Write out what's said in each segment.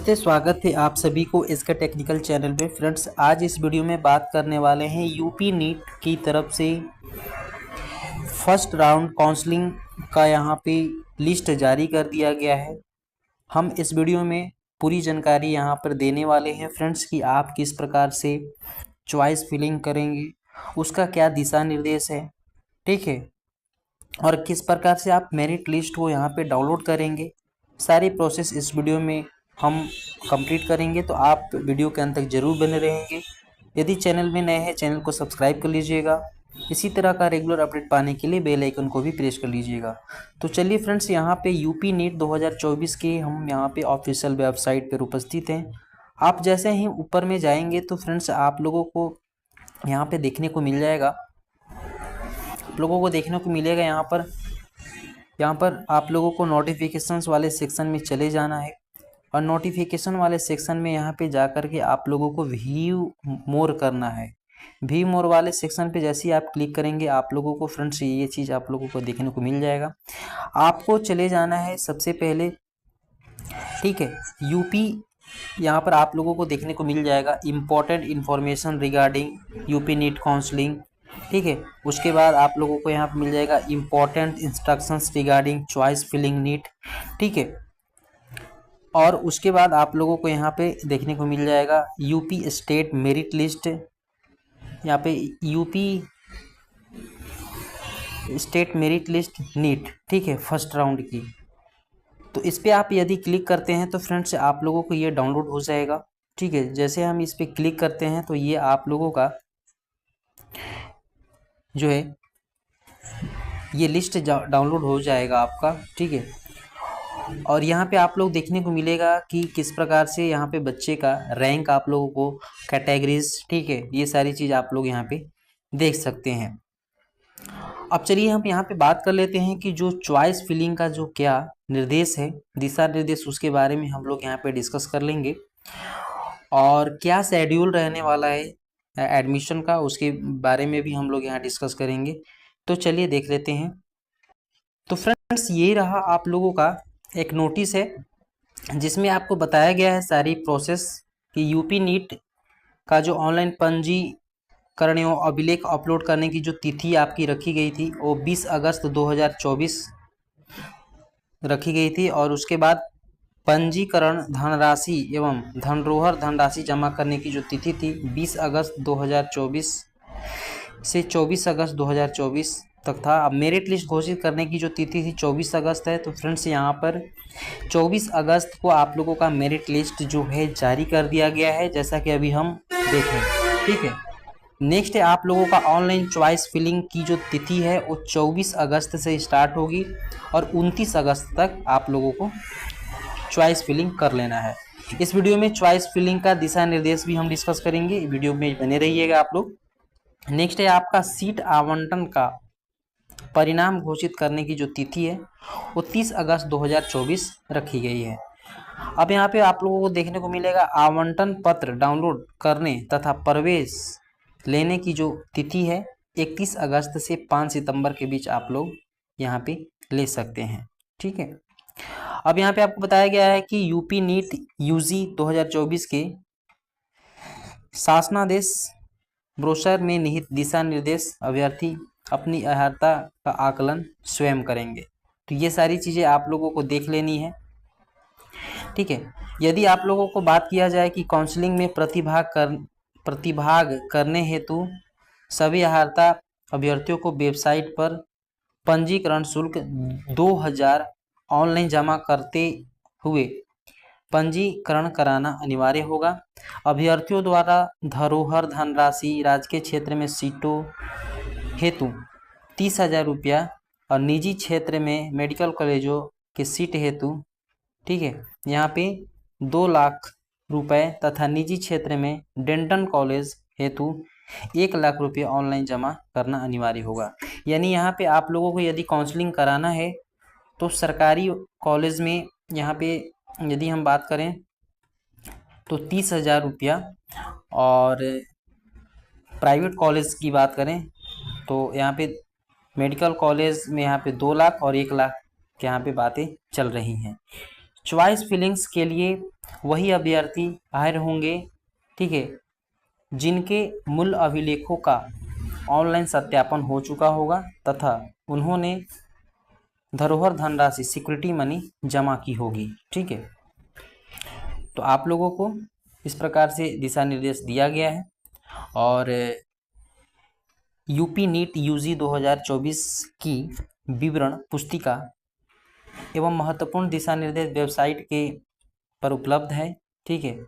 नमस्ते, स्वागत है आप सभी को इसका टेक्निकल चैनल में। फ्रेंड्स, आज इस वीडियो में बात करने वाले हैं यूपी नीट की तरफ से फर्स्ट राउंड काउंसलिंग का यहाँ पे लिस्ट जारी कर दिया गया है। हम इस वीडियो में पूरी जानकारी यहाँ पर देने वाले हैं फ्रेंड्स कि आप किस प्रकार से चॉइस फिलिंग करेंगे, उसका क्या दिशा निर्देश है, ठीक है, और किस प्रकार से आप मेरिट लिस्ट को यहाँ पे डाउनलोड करेंगे। सारी प्रोसेस इस वीडियो में हम कंप्लीट करेंगे, तो आप वीडियो के अंत तक जरूर बने रहेंगे। यदि चैनल में नए हैं, चैनल को सब्सक्राइब कर लीजिएगा। इसी तरह का रेगुलर अपडेट पाने के लिए बेल आइकन को भी प्रेस कर लीजिएगा। तो चलिए फ्रेंड्स, यहाँ पे यूपी नीट 2024 के हम यहाँ पे ऑफिशियल वेबसाइट पर उपस्थित हैं। आप जैसे ही ऊपर में जाएंगे तो फ्रेंड्स आप लोगों को यहाँ पे देखने को मिल जाएगा, यहाँ पर आप लोगों को नोटिफिकेशंस वाले सेक्शन में चले जाना है और नोटिफिकेशन वाले सेक्शन में यहाँ पे जा कर के आप लोगों को व्यू मोर करना है। व्यू मोर वाले सेक्शन पे जैसे ही आप क्लिक करेंगे आप लोगों को फ्रेंड्स ये चीज़ आप लोगों को देखने को मिल जाएगा। आपको चले जाना है सबसे पहले, ठीक है, यूपी, यहाँ पर आप लोगों को देखने को मिल जाएगा important information regarding UP NEET counselling, ठीक है। उसके बाद आप लोगों को यहाँ पर मिल जाएगा important instructions regarding choice filling NEET, ठीक है। और उसके बाद आप लोगों को यहाँ पे देखने को मिल जाएगा यूपी स्टेट मेरिट लिस्ट, यहाँ पे UP state merit list NEET, ठीक है, फर्स्ट राउंड की। तो इस पर आप यदि क्लिक करते हैं तो फ्रेंड्स आप लोगों को ये डाउनलोड हो जाएगा, ठीक है। जैसे हम इस पर क्लिक करते हैं तो ये आप लोगों का जो है ये लिस्ट डाउनलोड हो जाएगा आपका, ठीक है। और यहाँ पे आप लोग देखने को मिलेगा कि किस प्रकार से यहाँ पे बच्चे का रैंक आप लोगों को, कैटेगरीज, ठीक है, ये सारी चीज़ आप लोग यहाँ पे देख सकते हैं। अब चलिए हम यहाँ पे बात कर लेते हैं कि जो चॉइस फिलिंग का जो क्या निर्देश है, दिशा निर्देश, उसके बारे में हम लोग यहाँ पे डिस्कस कर लेंगे और क्या शेड्यूल रहने वाला है एडमिशन का, उसके बारे में भी हम लोग यहाँ डिस्कस करेंगे। तो चलिए देख लेते हैं। तो फ्रेंड्स, ये रहा आप लोगों का एक नोटिस है जिसमें आपको बताया गया है सारी प्रोसेस कि यूपी नीट का जो ऑनलाइन पंजीकरण एवं अभिलेख अपलोड करने की जो तिथि आपकी रखी गई थी वो 20 अगस्त 2024 रखी गई थी। और उसके बाद पंजीकरण धनराशि एवं धनरोहर धनराशि जमा करने की जो तिथि थी 20 अगस्त 2024 से 24 अगस्त 2024 तक था। अब मेरिट लिस्ट घोषित करने की जो तिथि थी 24 अगस्त है। तो फ्रेंड्स यहाँ पर 24 अगस्त को आप लोगों का मेरिट लिस्ट जो है जारी कर दिया गया है, जैसा कि अभी हम देखें, ठीक है। नेक्स्ट है आप लोगों का ऑनलाइन चॉइस फिलिंग की जो तिथि है वो 24 अगस्त से स्टार्ट होगी और 29 अगस्त तक आप लोगों को चॉइस फिलिंग कर लेना है। इस वीडियो में चॉइस फिलिंग का दिशा निर्देश भी हम डिस्कस करेंगे, वीडियो में बने रहिएगा आप लोग। नेक्स्ट है आपका सीट आवंटन का परिणाम घोषित करने की जो तिथि है वो 30 अगस्त 2024 रखी गई है। अब यहाँ पे आप लोगों को देखने को मिलेगा आवंटन पत्र डाउनलोड करने तथा प्रवेश लेने की जो तिथि है 31 अगस्त से 5 सितंबर के बीच आप लोग यहाँ पे ले सकते हैं, ठीक है। अब यहाँ पे आपको बताया गया है कि यूपी नीट यूजी 2024 के शासनादेश ब्रोशर में निहित दिशा निर्देश अभ्यर्थी अपनी अर्हता का आकलन स्वयं करेंगे। तो ये सारी चीज़ें आप लोगों को देख लेनी है, ठीक है। यदि आप लोगों को बात किया जाए कि काउंसलिंग में प्रतिभाग करने हेतु सभी अर्हता अभ्यर्थियों को वेबसाइट पर पंजीकरण शुल्क 2000 ऑनलाइन जमा करते हुए पंजीकरण कराना अनिवार्य होगा। अभ्यर्थियों द्वारा धरोहर धनराशि राजकीय क्षेत्र में सीटों हेतु 30,000 रुपया और निजी क्षेत्र में मेडिकल कॉलेजों के सीट हेतु, ठीक है, यहाँ पे 2 लाख रुपए तथा निजी क्षेत्र में डेंटल कॉलेज हेतु 1 लाख रुपये ऑनलाइन जमा करना अनिवार्य होगा। यानी यहाँ पे आप लोगों को यदि काउंसलिंग कराना है तो सरकारी कॉलेज में यहाँ पे यदि हम बात करें तो 30,000 रुपया और प्राइवेट कॉलेज की बात करें तो यहाँ पे मेडिकल कॉलेज में यहाँ पे 2 लाख और 1 लाख के यहाँ पे बातें चल रही हैं। चॉइस फिलिंग्स के लिए वही अभ्यर्थी हायर होंगे, ठीक है, जिनके मूल अभिलेखों का ऑनलाइन सत्यापन हो चुका होगा तथा उन्होंने धरोहर धनराशि सिक्योरिटी मनी जमा की होगी। ठीक है, तो आप लोगों को इस प्रकार से दिशा निर्देश दिया गया है। और यूपी नीट यूजी 2024 की विवरण पुस्तिका एवं महत्वपूर्ण दिशा निर्देश वेबसाइट के पर उपलब्ध है। ठीक है,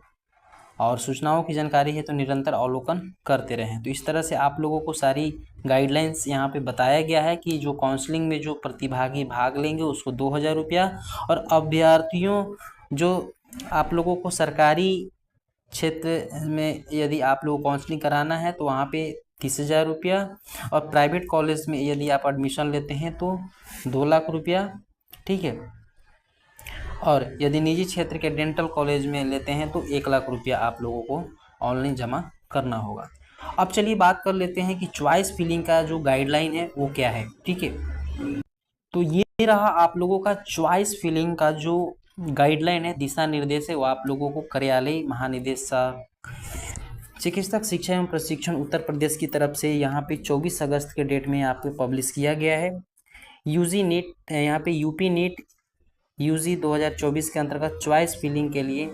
और सूचनाओं की जानकारी है तो निरंतर अवलोकन करते रहें। तो इस तरह से आप लोगों को सारी गाइडलाइंस यहाँ पे बताया गया है कि जो काउंसलिंग में जो प्रतिभागी भाग लेंगे उसको 2000 रुपया, और अभ्यर्थियों जो आप लोगों को सरकारी क्षेत्र में यदि आप लोगों को काउंसलिंग कराना है तो वहाँ पे 30,000 रुपया, और प्राइवेट कॉलेज में यदि आप एडमिशन लेते हैं तो 2 लाख रुपया। ठीक है, और यदि निजी क्षेत्र के डेंटल कॉलेज में लेते हैं तो 1 लाख रुपया आप लोगों को ऑनलाइन जमा करना होगा। अब चलिए बात कर लेते हैं कि चॉइस फिलिंग का जो गाइडलाइन है वो क्या है। ठीक है, तो ये रहा आप लोगों का चॉइस फिलिंग का जो गाइडलाइन है, दिशा निर्देश है, वो आप लोगों को कार्यालय महानिदेशक चिकित्सक शिक्षा एवं प्रशिक्षण उत्तर प्रदेश की तरफ से यहाँ पे 24 अगस्त के डेट में यहाँ पे पब्लिश किया गया है। यूजी नीट यहाँ पे यूपी नीट यूजी 2024 के अंतर्गत चॉइस फिलिंग के लिए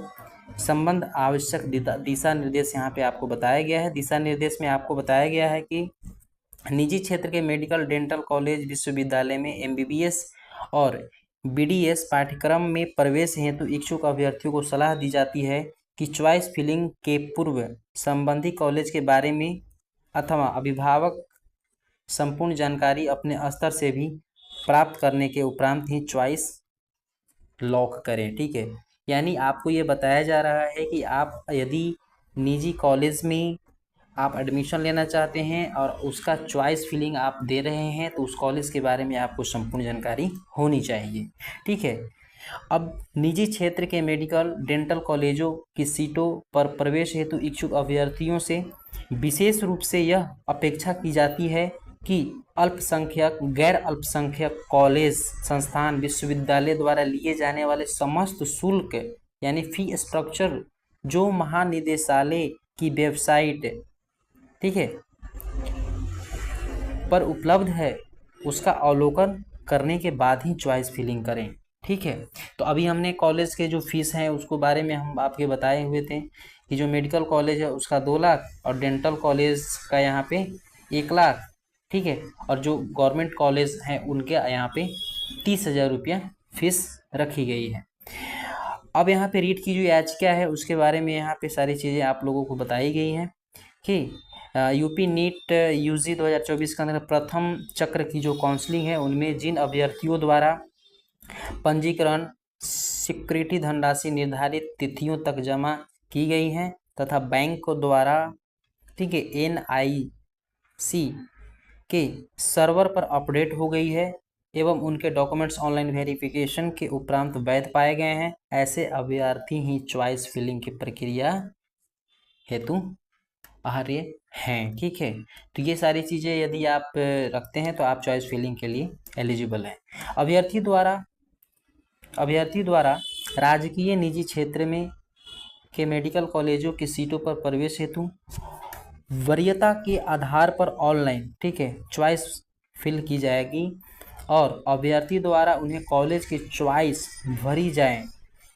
संबंध आवश्यक दिशा निर्देश यहाँ पे आपको बताया गया है। दिशा निर्देश में आपको बताया गया है कि निजी क्षेत्र के मेडिकल डेंटल कॉलेज विश्वविद्यालय में एमबीबीएस और बीडीएस पाठ्यक्रम में प्रवेश हेतु इच्छुक अभ्यर्थियों को सलाह दी जाती है कि चॉइस फिलिंग के पूर्व संबंधी कॉलेज के बारे में अथवा अभिभावक संपूर्ण जानकारी अपने स्तर से भी प्राप्त करने के उपरांत ही चॉइस लॉक करें। ठीक है, यानी आपको ये बताया जा रहा है कि आप यदि निजी कॉलेज में आप एडमिशन लेना चाहते हैं और उसका चॉइस फिलिंग आप दे रहे हैं तो उस कॉलेज के बारे में आपको संपूर्ण जानकारी होनी चाहिए। ठीक है, अब निजी क्षेत्र के मेडिकल डेंटल कॉलेजों की सीटों पर प्रवेश हेतु इच्छुक अभ्यर्थियों से विशेष रूप से यह अपेक्षा की जाती है कि अल्पसंख्यक गैर अल्पसंख्यक कॉलेज संस्थान विश्वविद्यालय द्वारा लिए जाने वाले समस्त शुल्क यानी फी स्ट्रक्चर जो महानिदेशालय की वेबसाइट, ठीक है, पर उपलब्ध है उसका अवलोकन करने के बाद ही चॉइस फिलिंग करें। ठीक है, तो अभी हमने कॉलेज के जो फीस हैं उसको बारे में हम आपके बताए हुए थे कि जो मेडिकल कॉलेज है उसका 2 लाख और डेंटल कॉलेज का यहाँ पे 1 लाख। ठीक है, और जो गवर्नमेंट कॉलेज हैं उनके यहाँ पे 30,000 रुपया फीस रखी गई है। अब यहाँ पे रीट की जो याचिका है उसके बारे में यहाँ पे सारी चीज़ें आप लोगों को बताई गई हैं कि यूपी नीट यूजी 2024 के अंदर प्रथम चक्र की जो काउंसलिंग है उनमें जिन अभ्यर्थियों द्वारा पंजीकरण सिक्योरिटी धनराशि निर्धारित तिथियों तक जमा की गई हैं तथा बैंक द्वारा, ठीक है, NIC के सर्वर पर अपडेट हो गई है एवं उनके डॉक्यूमेंट्स ऑनलाइन वेरिफिकेशन के उपरांत वैध पाए गए हैं, ऐसे अभ्यर्थी ही चॉइस फिलिंग की प्रक्रिया हेतु आर्य हैं। ठीक है, तो ये सारी चीज़ें यदि आप रखते हैं तो आप चॉइस फिलिंग के लिए एलिजिबल हैं। अभ्यर्थी द्वारा राजकीय निजी क्षेत्र में के मेडिकल कॉलेजों की सीटों पर प्रवेश हेतु वरीयता के आधार पर ऑनलाइन, ठीक है, चॉइस फिल की जाएगी और अभ्यर्थी द्वारा उन्हें कॉलेज की चॉइस भरी जाए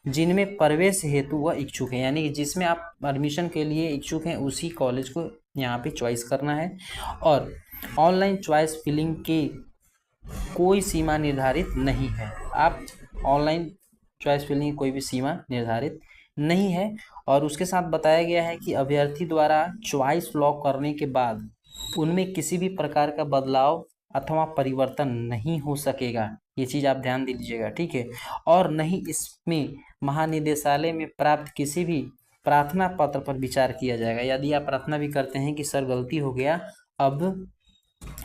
जिनमें प्रवेश हेतु वह इच्छुक है, यानी कि जिसमें आप एडमिशन के लिए इच्छुक हैं उसी कॉलेज को यहाँ पे चॉइस करना है। और ऑनलाइन चॉइस फिलिंग की कोई सीमा निर्धारित नहीं है। आप ऑनलाइन चॉइस फिलिंग की कोई भी सीमा निर्धारित नहीं है। और उसके साथ बताया गया है कि अभ्यर्थी द्वारा चॉइस लॉक करने के बाद उनमें किसी भी प्रकार का बदलाव अथवा परिवर्तन नहीं हो सकेगा, ये चीज़ आप ध्यान दीजिएगा। ठीक है, और नहीं इसमें महानिदेशालय में प्राप्त किसी भी प्रार्थना पत्र पर विचार किया जाएगा। यदि आप प्रार्थना भी करते हैं कि सर गलती हो गया, अब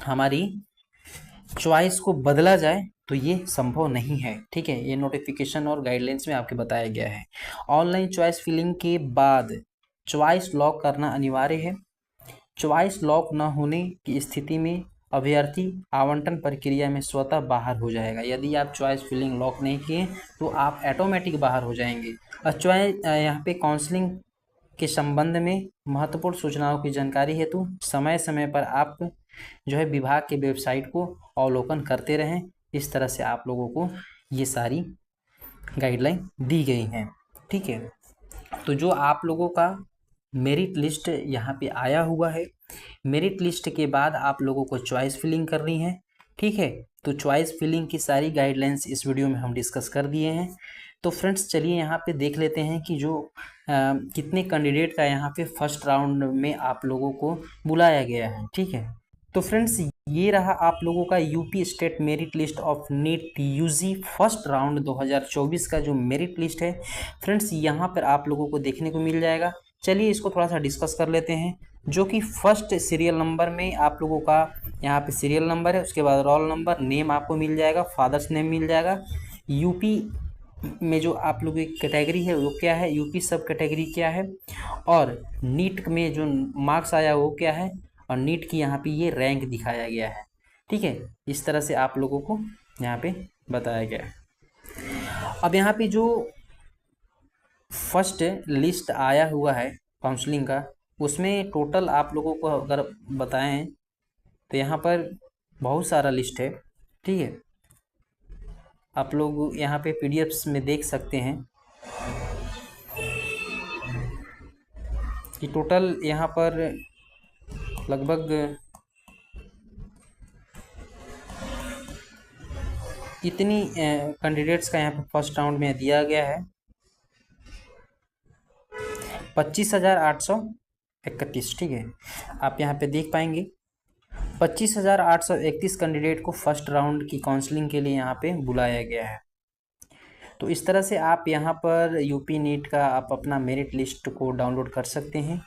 हमारी चॉइस को बदला जाए, तो ये संभव नहीं है। ठीक है, ये नोटिफिकेशन और गाइडलाइंस में आपके बताया गया है। ऑनलाइन चॉइस फिलिंग के बाद चॉइस लॉक करना अनिवार्य है। चॉइस लॉक न होने की स्थिति में अभ्यर्थी आवंटन प्रक्रिया में स्वतः बाहर हो जाएगा। यदि आप चॉइस फिलिंग लॉक नहीं किए तो आप ऑटोमेटिक बाहर हो जाएंगे। और चॉइस यहाँ पे काउंसलिंग के संबंध में महत्वपूर्ण सूचनाओं की जानकारी हेतु समय समय पर आप जो है विभाग के वेबसाइट को अवलोकन करते रहें। इस तरह से आप लोगों को ये सारी गाइडलाइन दी गई हैं, ठीक है। तो जो आप लोगों का मेरिट लिस्ट यहाँ पे आया हुआ है, मेरिट लिस्ट के बाद आप लोगों को चॉइस फिलिंग करनी है, ठीक है। तो चॉइस फिलिंग की सारी गाइडलाइंस इस वीडियो में हम डिस्कस कर दिए हैं। तो फ्रेंड्स चलिए यहाँ पे देख लेते हैं कि जो कितने कैंडिडेट का यहाँ पे फर्स्ट राउंड में आप लोगों को बुलाया गया है, ठीक है। तो फ्रेंड्स ये रहा आप लोगों का UP state merit list of NEET UG first round 2024 का जो मेरिट लिस्ट है फ्रेंड्स, यहाँ पर आप लोगों को देखने को मिल जाएगा। चलिए इसको थोड़ा सा डिस्कस कर लेते हैं। जो कि फर्स्ट सीरियल नंबर में आप लोगों का यहाँ पे सीरियल नंबर है, उसके बाद रोल नंबर, नेम आपको मिल जाएगा, फादर्स नेम मिल जाएगा, यूपी में जो आप लोगों की कैटेगरी है वो क्या है, यूपी सब कैटेगरी क्या है, और नीट में जो मार्क्स आया वो क्या है, और नीट की यहाँ पे ये रैंक दिखाया गया है, ठीक है। इस तरह से आप लोगों को यहाँ पे बताया गया है। अब यहाँ पे जो फर्स्ट लिस्ट आया हुआ है काउंसलिंग का, उसमें टोटल आप लोगों को अगर बताएं तो यहाँ पर बहुत सारा लिस्ट है, ठीक है। आप लोग यहाँ पे पीडीएफ्स में देख सकते हैं कि टोटल यहाँ पर लगभग कितनी कैंडिडेट्स का यहाँ पे फर्स्ट राउंड में दिया गया है, 25,831, ठीक है। आप यहाँ पे देख पाएंगे 25,831 कैंडिडेट को फर्स्ट राउंड की काउंसलिंग के लिए यहाँ पे बुलाया गया है। तो इस तरह से आप यहाँ पर यूपी नीट का आप अपना मेरिट लिस्ट को डाउनलोड कर सकते हैं।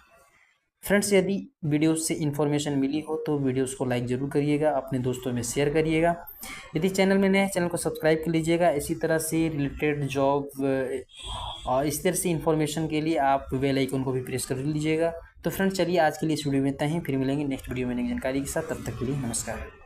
फ्रेंड्स यदि वीडियो से इन्फॉर्मेशन मिली हो तो वीडियोस को लाइक ज़रूर करिएगा, अपने दोस्तों में शेयर करिएगा। यदि चैनल में नए हैं चैनल को सब्सक्राइब कर लीजिएगा। इसी तरह से रिलेटेड जॉब और इस तरह से इन्फॉर्मेशन के लिए आप बेल आइकन को भी प्रेस कर लीजिएगा। तो फ्रेंड्स चलिए आज के लिए इस वीडियो में इतना ही, फिर मिलेंगे नेक्स्ट वीडियो में नई जानकारी के साथ। तब तक के लिए नमस्कार।